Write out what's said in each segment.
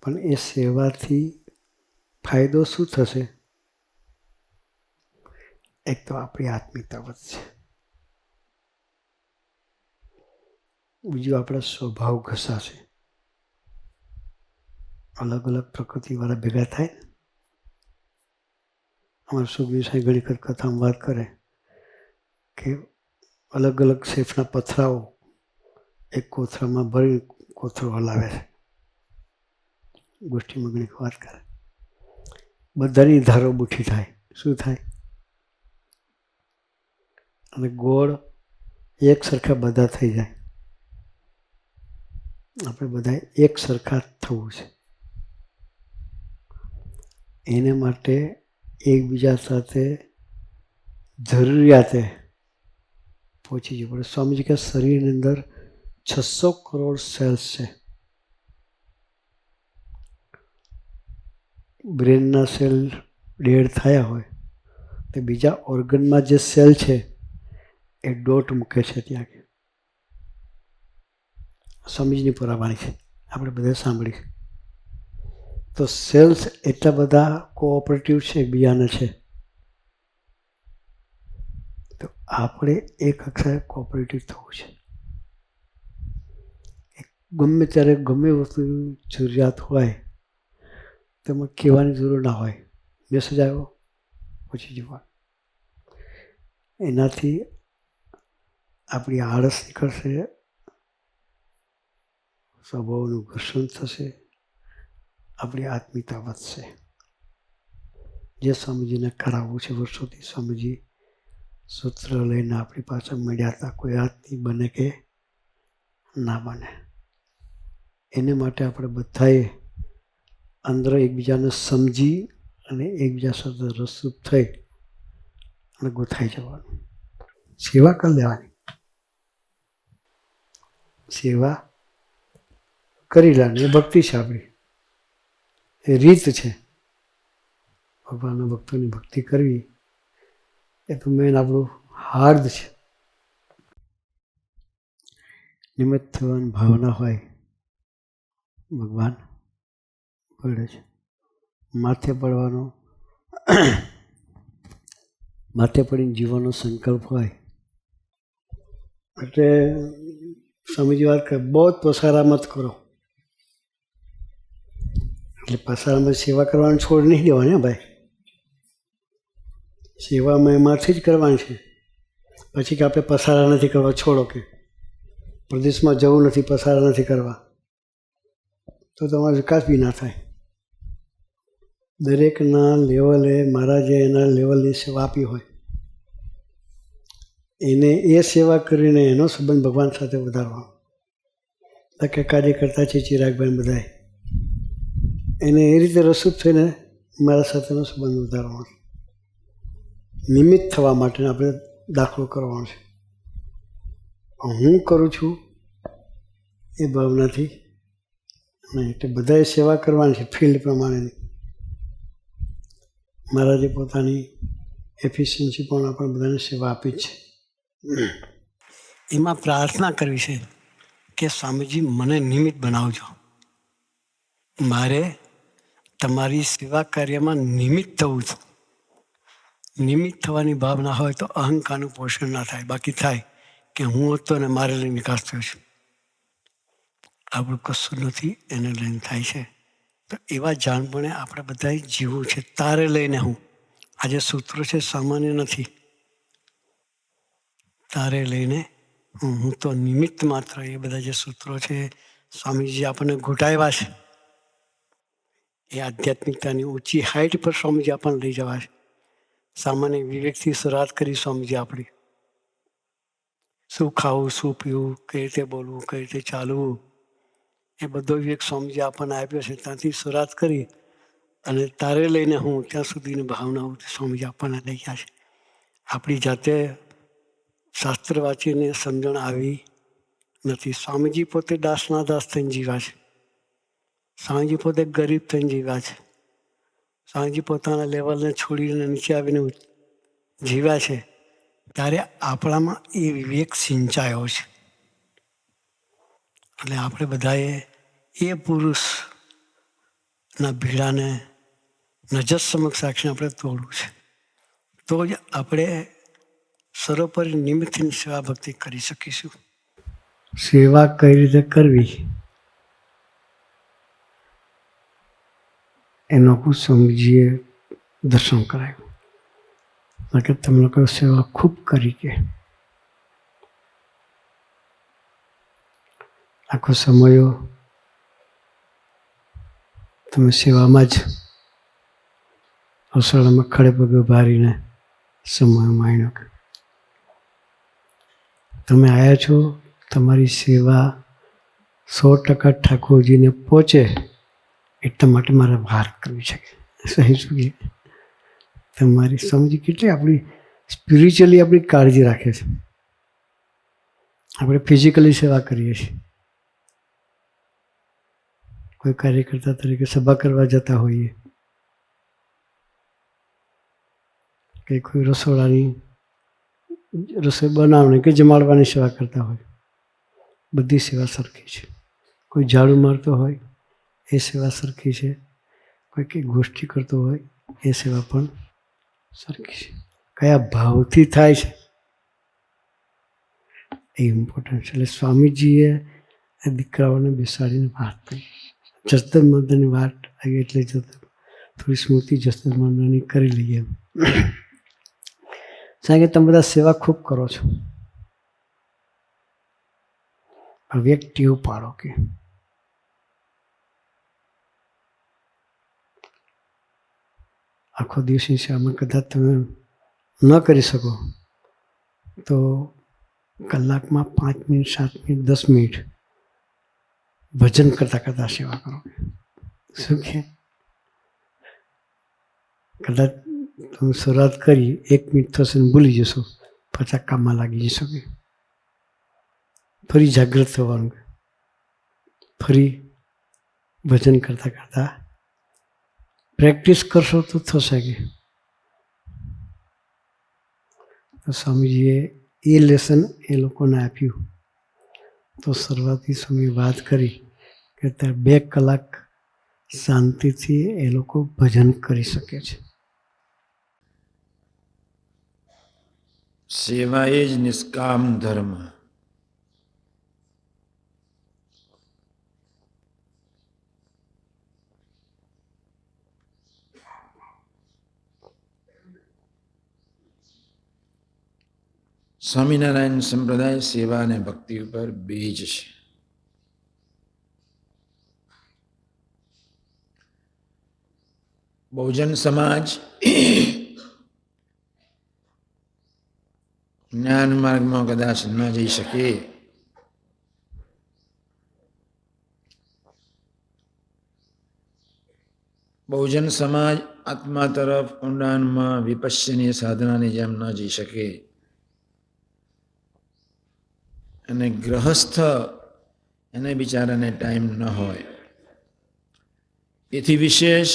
પણ એ સેવાથી ફાયદો શું થશે? એક તો આપણી આત્મીયતા વધશે, બીજું આપણા સ્વભાવ ઘસાશે. અલગ અલગ પ્રકૃતિવાળા ભેગા થાય. અમારા સુખબીર સાહેબ ઘણી વખત કથામાં વાત કરે કે અલગ અલગ શેફના પથરાઓ એક કોથળામાં ભરી કોથળો હલાવે છે. ગોષ્ઠીમાં ઘણી વાત કરે. બધાની ધારો બુઠી થાય. શું થાય? અને ગોળ એક સરખા બધા થઈ જાય. આપણે બધા એક સરખા થવું છે. એને માટે એકબીજા સાથે જરૂરિયાતે પહોંચી જવું પડે. સ્વામીજી કે શરીરની અંદર 600 કરોડ સેલ્સ છે. બ્રેનના સેલ ડેડ થયા હોય તો બીજા ઓર્ગનમાં જે સેલ છે એ ડોટ મૂકે છે ત્યાં. સ્વામીજીની પુરાવાની છે, આપણે બધા સાંભળી. તો સેલ્સ એટલા બધા કોઓપરેટિવ છે એકબીજાને છે. તો આપણે એક અક્ષરે કોઓપરેટિવ થવું છે. ગમે ત્યારે ગમે વસ્તુ જરૂરિયાત હોય તેમાં કહેવાની જરૂર ના હોય. મેસેજ આવ્યો પછી જવા. એનાથી આપણી આળસ નીકળશે, સ્વભાવનું ઘર્ષણ થશે, આપણી આત્મીયતા વધશે. જે સ્વામીજીને કરાવવું છે વર્ષોથી સ્વામીજી સૂત્ર લઈને આપણી પાસે મળ્યા હતા. કોઈ હાથથી બને કે ના બને. એને માટે આપણે બધાએ અંદર એકબીજાને સમજી અને એકબીજા સાથે રસરૂપ થઈ અને ગોથાઈ જવાનું. સેવા કરી લેવાની. સેવા કરી લેવાની એ ભક્તિ છે આપણી, એ રીત છે. ભગવાનના ભક્તોની ભક્તિ કરવી એ તો મેન આપણું હાર્દ છે. નિમિત્ત થવાની ભાવના હોય ભગવાન પડે છે. માથે પડવાનો માથે પડીને જીવવાનો સંકલ્પ હોય એટલે સ્વામીજી વાત કરે બહુ પસારા મત કરો. એટલે પસારામાં સેવા કરવાનું છોડ નહીં દેવાની. હા ભાઈ, સેવામાં એમાંથી જ કરવાની છે. પછી કે આપણે પસારા નથી કરવા, છોડો કે પ્રદેશમાં જવું નથી, પસારા નથી કરવા, તો તમારો વિકાસ બી ના થાય. દરેકના લેવલે મહારાજે એના લેવલની સેવા આપી હોય એને એ સેવા કરીને એનો સંબંધ ભગવાન સાથે વધારવાનો. કે કાર્યકર્તા છે ચિરાગભાઈ બધાએ એને એ રીતે રસૂપ થઈને મારા સાથેનો સંબંધ વધારવાનો. નિમિત્ત થવા માટે આપણે દાખલો કરવાનો છે. હું કરું છું એ ભાવનાથી નહીં. એટલે બધાએ સેવા કરવાની છે ફિલ્ડ પ્રમાણેની. મહારાજે પોતાની એફિશિયન્સી પણ આપણે બધાને સેવા આપી જ છે. એમાં પ્રાર્થના કરવી છે કે સ્વામીજી મને નિમિત્ત બનાવજો. મારે તમારી સેવા કાર્યમાં નિમિત્ત થવું છે. નિમિત્ત થવાની ભાવના હોય તો અહંકારનું પોષણ ના થાય. બાકી થાય કે હું હતો ને મારે લઈને નિકાસ થયો છે. આપણું કશું નથી, એને લઈને થાય છે. તો એવા જાણપણે આપણે બધાએ જીવવું છે. તારે લઈને હું. આજે સૂત્રો છે સામાન્ય નથી. તારે લઈને હું તો નિમિત્ત માત્ર. એ બધા જે સૂત્રો છે સ્વામીજી આપણને ઘૂંટાવ્યા છે. એ આધ્યાત્મિકતાની ઊંચી હાઈટ પર સ્વામીજી આપણને લઈ જવા છે. સામાન્ય વિવેકથી શરૂઆત કરી સ્વામીજી આપણી. શું ખાવું, શું પીવું, કઈ રીતે બોલવું, કઈ રીતે ચાલવું, એ બધો વિવેક સ્વામીજી આપણને આપ્યો છે. ત્યાંથી શરૂઆત કરી અને તારે લઈને હું ત્યાં સુધીની ભાવનાઓ સ્વામીજી આપણને લઈ ગયા છે. આપણી જાતે શાસ્ત્ર વાંચીને સમજણ આવી નથી. સ્વામીજી પોતે દાસના દાસ થઈને જીવ્યા છે. સ્વામીજી પોતે ગરીબ થઈને જીવ્યા છે. સ્વામીજી પોતાના લેવલને છોડીને નીચે આવીને જીવ્યા છે. ત્યારે આપણામાં એ વિવેક સિંચાયો છે. એટલે આપણે બધાએ એ પુરુષ ના ભીડાને નજર સમક્ષ રાખીને આપણે તોડવું છે. તો જ આપણે સર્વોપરી નિમિત્તની સેવા ભક્તિ કરી શકીશું. સેવા કઈ રીતે કરવી એનો હું સ્વામીજીએ દર્શન કરાવ્યું. કે તમે લોકો સેવા ખૂબ કરી કે આખો સમયો તમે સેવામાં જ રસોડામાં ખડે પગે ઉભા રહીને સમય માણ્યો. તમે આવ્યા છો, તમારી સેવા 100% ઠાકોરજીને પહોંચે એટલા માટે મારે વાત કરવી છે. સહી શું તમારી સમજી કેટલી આપણી સ્પિરિચ્યુઅલી આપણી કાળજી રાખે છે. આપણે ફિઝિકલી સેવા કરીએ છીએ. કોઈ કાર્યકર્તા તરીકે સભા કરવા જતા હોઈએ કે કોઈ રસોડાની રસોઈ બનાવવાની કે જમાડવાની સેવા કરતા હોય, બધી સેવા સરખી છે. કોઈ ઝાડુ મારતો હોય એ સેવા સરખી છે, કોઈ કંઈ ગોષ્ઠી કરતો હોય એ સેવા પણ સરખી છે. કયા ભાવથી થાય છે એ ઇમ્પોર્ટન્ટ છે. એટલે સ્વામીજીએ એ દીકરાઓને બેસાડીને વાત કરી. જસદન મંદિરની વાત આવી એટલે થોડી સ્મૃતિ જસદન મંદિરની કરી લઈએ. કારણ કે તમે બધા સેવા ખૂબ કરો છો. હવે એક ટેવ પાડો કે આખો દિવસની સેવામાં કદાચ તમે ન કરી શકો તો કલાકમાં 5 મિનિટ, 7 મિનિટ, 10 મિનિટ ભજન કરતાં કરતાં સેવા કરો. શું કે કદાચ તમે શરૂઆત કરી 1 મિનિટ થશે ને ભૂલી જશો, પાછા કામમાં લાગી જશો. કે ફરી જાગૃત થવાનું, ફરી ભજન કરતાં કરતાં પ્રેક્ટિસ કરશો તો થશે. કે તો સ્વામીજીએ એ લેસન એ લોકોને આપ્યું. તો શરૂઆતથી સ્વામી વાત કરી કે ત્યાં 2 કલાક શાંતિથી એ લોકો ભજન કરી શકે છે. સેવા એ જ નિષ્કામ ધર્મ. સ્વામિનારાયણ સંપ્રદાય સેવા અને ભક્તિ ઉપર બીજ છે. બહુજન સમાજ જ્ઞાન માર્ગમાં કદાચ ન જઈ શકે, બહુજન સમાજ આત્મા તરફ ઊંડાણમાં વિપશ્યની સાધનાની જેમ ન જઈ શકે, અને ગ્રહસ્થ એને બિચારાને ટાઈમ ન હોય, એથી વિશેષ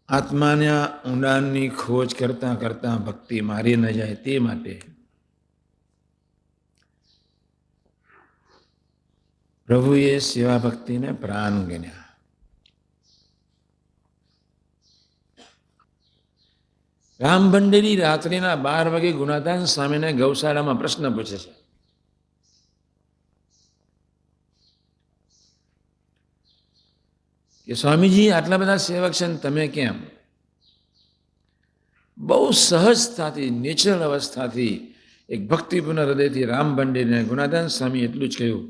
આત્માના ઊંડાણની ખોજ કરતાં કરતાં ભક્તિ મારી ન જાય તે માટે પ્રભુએ સેવા ભક્તિને પ્રાણ ગણ્યા. રામ ભંડેરી રાત્રિના 12 વાગે ગુણાદાન સ્વામીને ગૌશાળામાં પ્રશ્ન પૂછે છે. કે સ્વામીજી આટલા બધા સેવક છે, તમે કેમ? બહુ સહજતાથી, નેચરલ અવસ્થાથી, એક ભક્તિપૂર્ણ હૃદયથી રામ ભંડેરીને ગુણાદાન સ્વામી એટલું જ કહ્યું,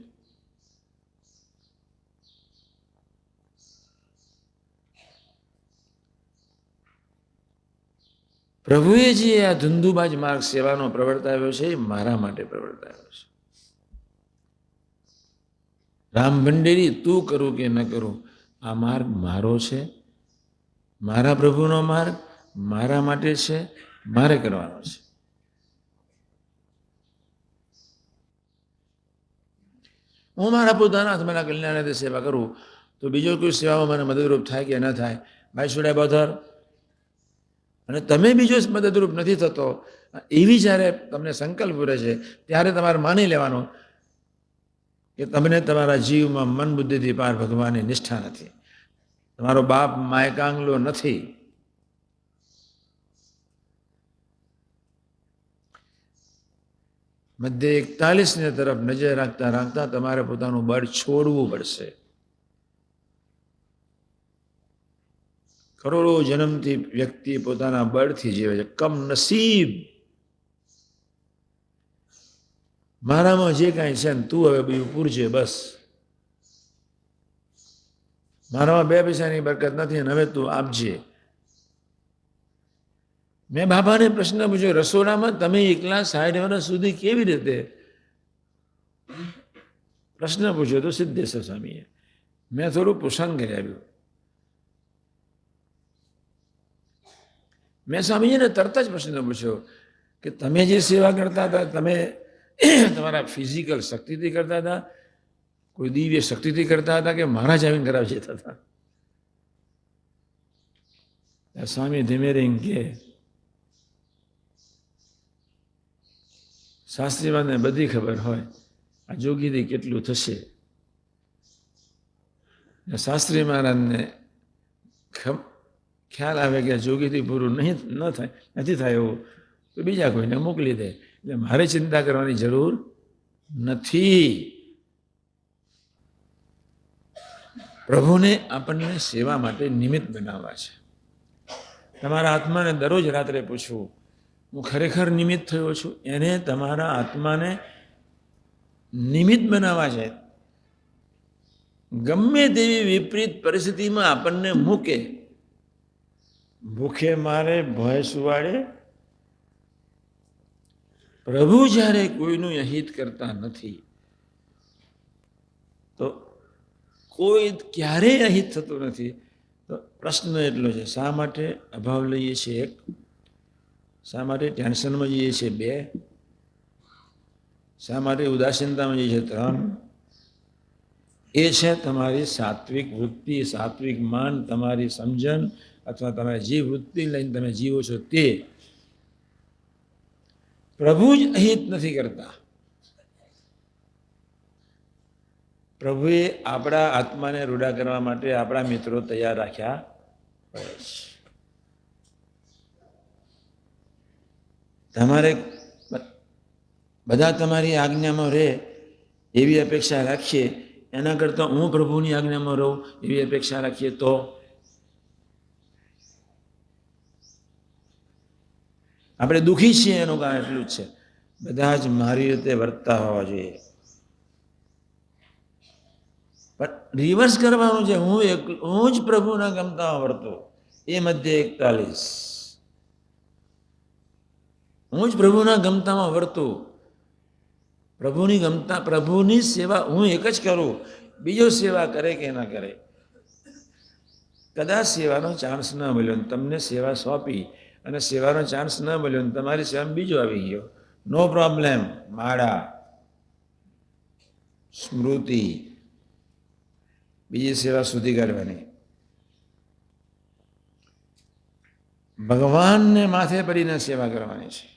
પ્રભુએ જે આ ધુંધુબાજ માર્ગ સેવાનો પ્રવર્તાવ્યો છે એ મારા માટે પ્રવર્તાવ્યો છે. રામ ભંડેરી, તું કરું કે ન કરું, આ માર્ગ મારો છે, મારા પ્રભુનો માર્ગ મારા માટે છે, મારે કરવાનો છે. હું મારા પોતાના આત્માના કલ્યાણ સેવા કરું તો બીજો કોઈ સેવામાં મને મદદરૂપ થાય કે ન થાય, ભાઈ શુડ આઈ બોધર? અને તમે બીજો મદદરૂપ નથી થતો એવી જ્યારે તમને સંકલ્પ રહે છે ત્યારે તમારે માની લેવાનો કે તમને તમારા જીવમાં મન બુદ્ધિથી પાર ભગવાનની નિષ્ઠા નથી, તમારો બાપ માયકાંગલો નથી. મધ્ય 41 તરફ નજર રાખતા રાખતા તમારે પોતાનું બળ છોડવું પડશે. કરોડો જન્મથી વ્યક્તિ પોતાના બળથી જીવે છે. કમ નસીબ, મારામાં જે કાંઈ છે ને તું હવે બીજું પૂરજે, બસ મારામાં 2 પૈસાની બરકત નથી અને હવે તું આપજે. મેં બાબાને પ્રશ્ન પૂછ્યો, રસોડામાં તમે એકલા 60 વર્ષ સુધી કેવી રીતે? પ્રશ્ન પૂછ્યો તો સિદ્ધેશ્વર સ્વામીએ. મેં થોડું પુષણ કરી આવ્યું. મેં સ્વામીજીને તરત જ પ્રશ્ન પૂછ્યો કે તમે જે સેવા કરતા હતા, તમે તમારા ફિઝિકલ શક્તિથી કરતા હતા, કોઈ દિવ્ય શક્તિથી કરતા હતા કે મહારાજ આવીને કરાવી જતા હતા? સ્વામી ધીમે રહીને કે શાસ્ત્રીવાદને બધી ખબર હોય, આ જોગીથી કેટલું થશે. શાસ્ત્રી મહારાજને ખ્યાલ આવે કે જોગીથી પૂરું નથી થાય એવું, તો બીજા કોઈને મોકલી દે. એટલે મારે ચિંતા કરવાની જરૂર નથી. પ્રભુને આપણને સેવા માટે નિમિત્ત બનાવવા છે. તમારા આત્માને દરરોજ રાત્રે પૂછવું, હું ખરેખર નિમિત્ત થયો છું? એને તમારા આત્માને નિમિત્ત બનાવવા છે. ગમે તેવી વિપરીત પરિસ્થિતિમાં આપણને મૂકે, ભૂખે મારે, ભય સુવાડે, પ્રભુ જ્યારે કોઈનું અહિત કરતા નથી તો કોઈ ક્યારેય અહિત થતું નથી. તો પ્રશ્ન એટલો છે, શા માટે અભાવ લઈએ છીએ? 1, શા માટે ટેન્શનમાં જઈએ છીએ? 2, શા માટે ઉદાસીનતામાં જઈએ છીએ? 3. એ છે તમારી સાત્વિક વૃત્તિ, સાત્વિક માન, તમારી સમજણ અથવા તમે જે વૃત્તિ લઈને તમે જીવો છો તે. પ્રભુ જ અહિત નથી કરતા. પ્રભુએ આપણા આત્માને રૂડા કરવા માટે આપણા મિત્રો તૈયાર રાખ્યા પડે છે. તમારે બધા તમારી આજ્ઞામાં રહે એવી અપેક્ષા રાખીએ, એના કરતાં હું પ્રભુની આજ્ઞામાં રહું એવી અપેક્ષા રાખીએ તો આપણે દુઃખી છીએ. એનું કારણ એટલું જ છે, બધા જ મારી રીતે વર્તતા હોવા જોઈએ. પણ રિવર્સ કરવાનું છે, હું જ પ્રભુના ગમતામાં વર્તું. એ મધ્ય 41, હું જ પ્રભુના ગમતામાં વર્તું. પ્રભુની સેવા હું એક જ કરું, બીજો સેવા કરે કે ના કરે. કદાચ સેવાનો ચાન્સ ન મળ્યો, તમને સેવા સોંપી અને સેવાનો ચાન્સ ન મળ્યો, તમારી સેવામાં બીજો આવી ગયો, નો પ્રોબ્લેમ. માળા, સ્મૃતિ, બીજી સેવા સુધી કરવાની. ભગવાનને માથે પડીને સેવા કરવાની છે.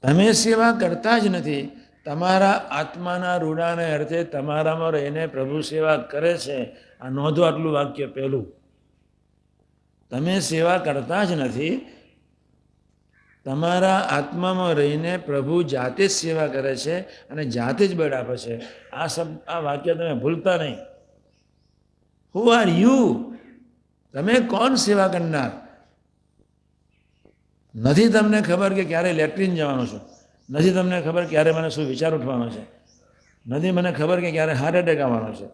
તમે સેવા કરતા જ નથી. તમારા આત્માના રૂડાને અર્થે તમારામાં રહીને પ્રભુ સેવા કરે છે. આ નોંધો, આટલું વાક્ય પહેલું. તમે સેવા કરતા જ નથી, તમારા આત્મામાં રહીને પ્રભુ જાતે જ સેવા કરે છે અને જાતે જ બળ આપે છે. આ વાક્ય તમે ભૂલતા નહીં. Who are you? તમે કોણ સેવા કરનાર? નથી તમને ખબર કે ક્યારે લેટ્રિન જવાનું છું, નથી તમને ખબર ક્યારે મને શું વિચાર ઉઠવાનો છે, નથી મને ખબર કે ક્યારે હાર્ટ એટેક આવવાનો છે,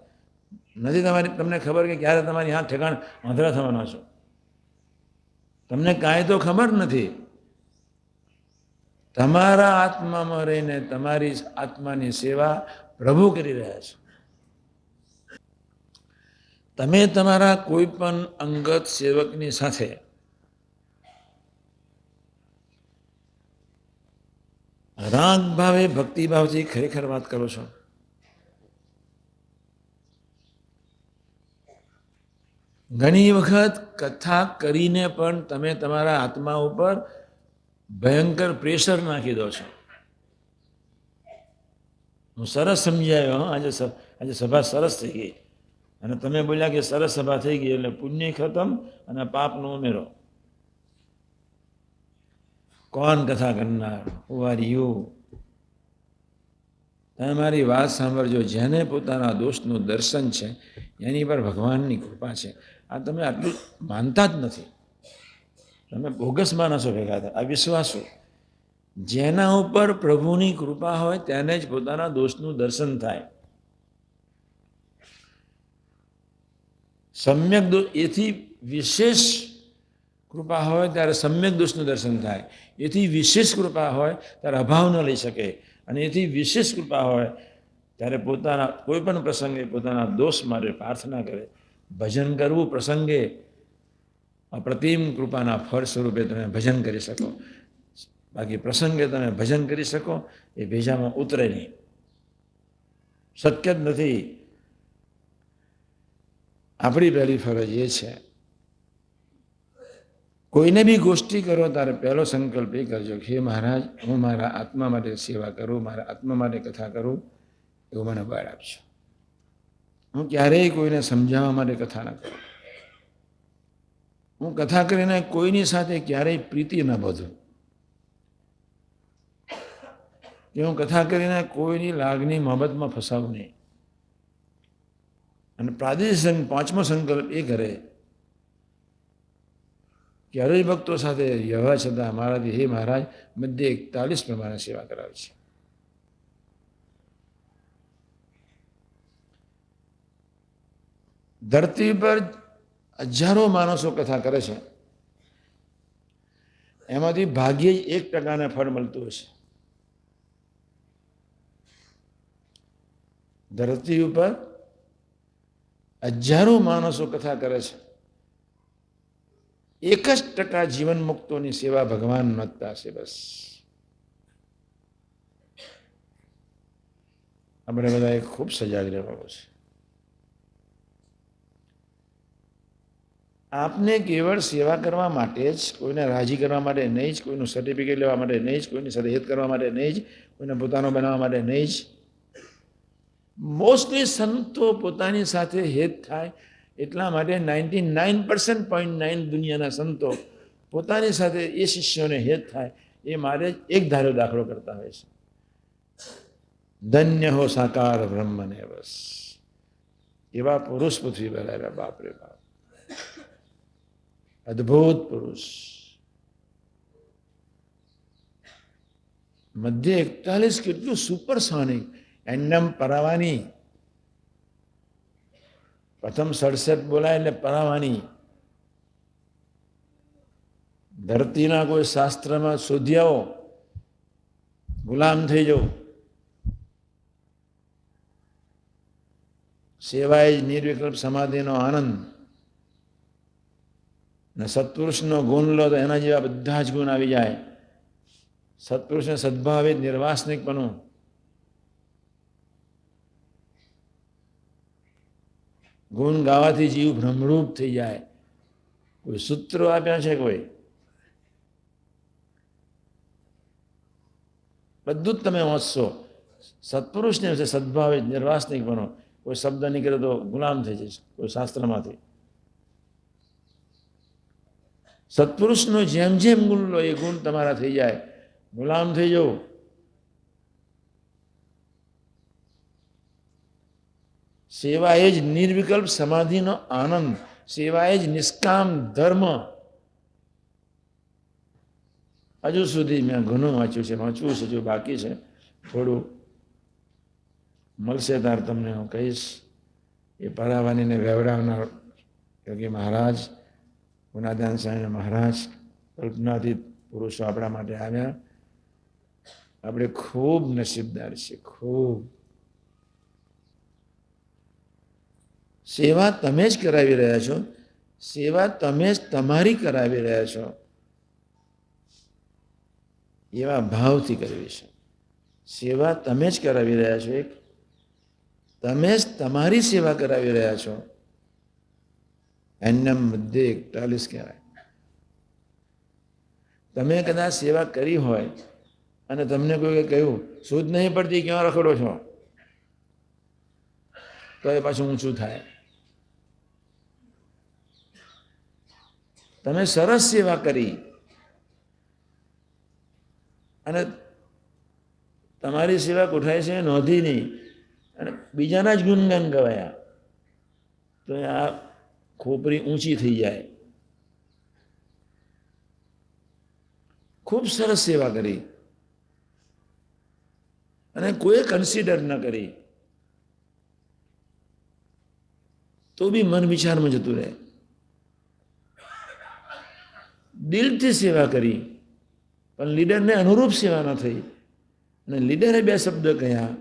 નથી તમને ખબર કે ક્યારે તમારી હાથ ઠેકાણ વાંધરા થવાનો છે. તમને કાંઈ તો ખબર નથી. તમારા આત્મામાં રહીને તમારી આત્માની સેવા પ્રભુ કરી રહ્યા છે. તમે તમારા કોઈ પણ અંગત સેવકની સાથે રાગ ભાવે, ભક્તિભાવથી ખરેખર વાત કરો છો? ઘણી વખત કથા કરીને પણ તમે તમારા આત્મા ઉપર ભયંકર પ્રેશર નાખી દો છો. હું સરસ સમજાયો. આજે સભા સરસ થઈ ગઈ, અને તમે બોલ્યા કે સરસ સભા થઈ ગઈ એટલે પુણ્ય ખતમ અને પાપનો ઉમેરો. કોણ કથા કરનાર? Who are you? તમે મારી વાત સાંભળજો. જેને પોતાના દોષનું દર્શન છે એની પર ભગવાનની કૃપા છે. આ તમે આટલું માનતા જ નથી. તમે બોગસ માણસો ભેગા થાય, અવિશ્વાસો. જેના ઉપર પ્રભુની કૃપા હોય તેને જ પોતાના દોષનું દર્શન થાય. સમ્યક દોષ, એથી વિશેષ કૃપા હોય ત્યારે સમ્યક દોષનું દર્શન થાય. એથી વિશેષ કૃપા હોય ત્યારે અભાવ ન લઈ શકે. અને એથી વિશેષ કૃપા હોય ત્યારે પોતાના કોઈ પણ પ્રસંગે પોતાના દોષ માટે પ્રાર્થના કરે. ભજન કરવું પ્રસંગે અપ્રતિમ કૃપાના ફળ સ્વરૂપે તમે ભજન કરી શકો. બાકી પ્રસંગે તમે ભજન કરી શકો એ ભેજામાં ઉતરે નહીં, શક્ય જ નથી. આપણી પહેલી ફરજ એ છે, કોઈને બી ગોષ્ઠી કરો ત્યારે પહેલો સંકલ્પ એ કરજો કે હે મહારાજ, હું મારા આત્મા માટે સેવા કરું, મારા આત્મા માટે કથા કરું, એવું મને બળ આપજો. હું ક્યારેય કોઈને સમજાવવા માટે કથા ન કરું. હું કથા કરીને કોઈની સાથે ક્યારેય પ્રીતિ ન બધું, કે હું કથા કરીને કોઈની લાગણી મોહબ્બતમાં ફસાવું નહીં. અને પ્રાદેશિક પાંચમો સંકલ્પ એ કરે કે હરિભક્તો સાથે વ્યવહાર છતાં મારાથી હે મહારાજ મધ્ય 41 પ્રમાણે સેવા કરાવે છે. ધરતી પર હજારો માણસો કથા કરે છે, એમાંથી ભાગ્યે જ 1% ફળ મળતું હશે. ધરતી ઉપર હજારો માણસો કથા કરે છે, 1% જીવન મુક્તોની સેવા ભગવાન નોંધતા છે. બસ આપણે બધાએ ખૂબ સજાગ રહેવાનું છે. આપને કેવળ સેવા કરવા માટે જ, કોઈને રાજી કરવા માટે નહીં જ, કોઈનું સર્ટિફિકેટ લેવા માટે નહીં જ, કોઈની સાથે હેત કરવા માટે નહીં જ, કોઈને પોતાનો બનાવવા માટે નહીં જ. મોસ્ટલી સંતો પોતાની સાથે હેત થાય એટલા માટે 99.9 દુનિયાના સંતો પોતાની સાથે એ શિષ્યોને હેત થાય એ મારે એક ધારો દાખલો કરતા હોય છે. ધન્ય હો સાકાર બ્રહ્મને બસ. એવા પુરુષ પૃથ્વી પર આવ્યા. બાપ રે બાપ, અદ્ભુત પુરુષ. મધ્ય 41 કેટલું સુપરસોનિક. એન્ડમ પરાવાની, પ્રથમ 67 બોલાય એટલે પરાવાની. ધરતીના કોઈ શાસ્ત્રમાં શોધી આવો, ગુલામ થઈ જાઓ. સેવા એ જ નિર્વિકલ્પ સમાધિનો આનંદ. ને સત્પુરુષનો ગુણ લો તો એના જેવા બધા જ ગુણ આવી જાય. સત્પુરુષને સદભાવે નિર્વાસનિકપણું. ગુણ ગાવાથી જીવ ભ્રમરૂપ થઈ જાય. કોઈ સૂત્રો આપ્યા છે? કોઈ બધું જ તમે વાંચશો. સત્પુરુષને સદભાવે નિર્વાસનિક બનો. કોઈ શબ્દ નીકળે તો ગુલામ થઈ જશે કોઈ શાસ્ત્રમાંથી. સત્પુરુષનો જેમ જેમ ગુણ લો એ ગુણ તમારા થઈ જાય, ગુલામ થઈ જાઓ. સેવા એ જ નિર્વિકલ્પ સમાધિનો આનંદ. સેવા એ જ નિષ્કામ ધર્મ. હજુ સુધી મેં ઘણું વાંચ્યું છે, વાંચવું છે, જો બાકી છે થોડું. મળશે ત્યારે તમને હું કહીશ. એ પરાવાનીને વેવડાવનાર યોગી મહારાજ, ગુણાદાન સ્વામી મહારાજ, કલ્પનાતીત પુરુષો આપણા માટે આવ્યા. આપણે ખૂબ નસીબદાર છીએ, ખૂબ. સેવા તમે જ કરાવી રહ્યા છો. સેવા તમે જ તમારી કરાવી રહ્યા છો. એવા ભાવથી કરવી છે. સેવા તમે જ કરાવી રહ્યા છો. તમે જ તમારી સેવા કરાવી રહ્યા છો. એન્નમ મધ્ય 41 કહેવાય. તમે કદાચ સેવા કરી હોય અને તમને કોઈ કહ્યું સૂઝ નહીં પડતી, ક્યાં રખડો છો? તો એ પાછું ઊંચું થાય. તમે સરસ સેવા કરી અને તમારી સેવા કોઠાય છે નોંધી નહીં અને બીજાના જ ગુણગાન ગવાયા તો આ ખોપરી ઊંચી થઈ જાય. ખૂબ સરસ સેવા કરી અને કોઈ કન્સિડર ન કરી તો બી મન વિચારમાં જતું રહે. દિલથી સેવા કરી પણ લીડરને અનુરૂપ સેવા ન થઈ અને લીડરે બે શબ્દ કહ્યા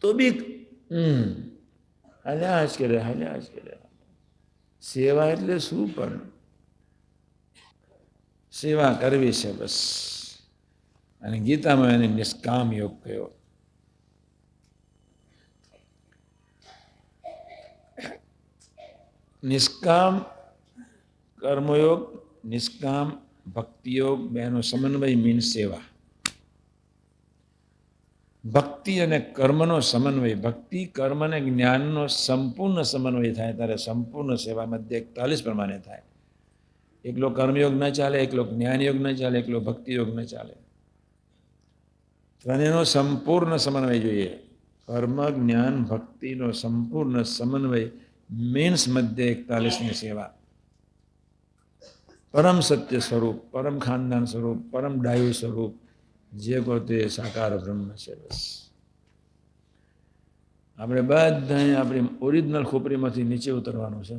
તો બી હાલ્યા જ કરે. સેવા એટલે શું? પણ સેવા કરવી છે બસ. અને ગીતામાં એને નિષ્કામ યોગ કહ્યો. નિષ્કામ કર્મયોગ, નિષ્કામ ભક્તિયોગ બેનો સમન્વય મીન સેવા. ભક્તિ અને કર્મનો સમન્વય, ભક્તિ કર્મ અને જ્ઞાનનો સંપૂર્ણ સમન્વય થાય ત્યારે સંપૂર્ણ સેવા મધ્ય 41 પ્રમાણે થાય. એકલો કર્મયોગ ન ચાલે, એકલો જ્ઞાનયોગ ન ચાલે, એકલો ભક્તિયોગ ન ચાલે. ત્રણેયનો સંપૂર્ણ સમન્વય જોઈએ. કર્મ જ્ઞાન ભક્તિનો સંપૂર્ણ સમન્વય મીન્સ મધ્ય 41ની સેવા. પરમ સત્ય સ્વરૂપ, પરમ ખાનદાન સ્વરૂપ, પરમ ડાયુ સ્વરૂપ જે પોતે સાકાર બ્રહ્મ છે. બસ આપણે બધા આપણી ઓરિજિનલ ખોપરીમાંથી નીચે ઉતરવાનું છે.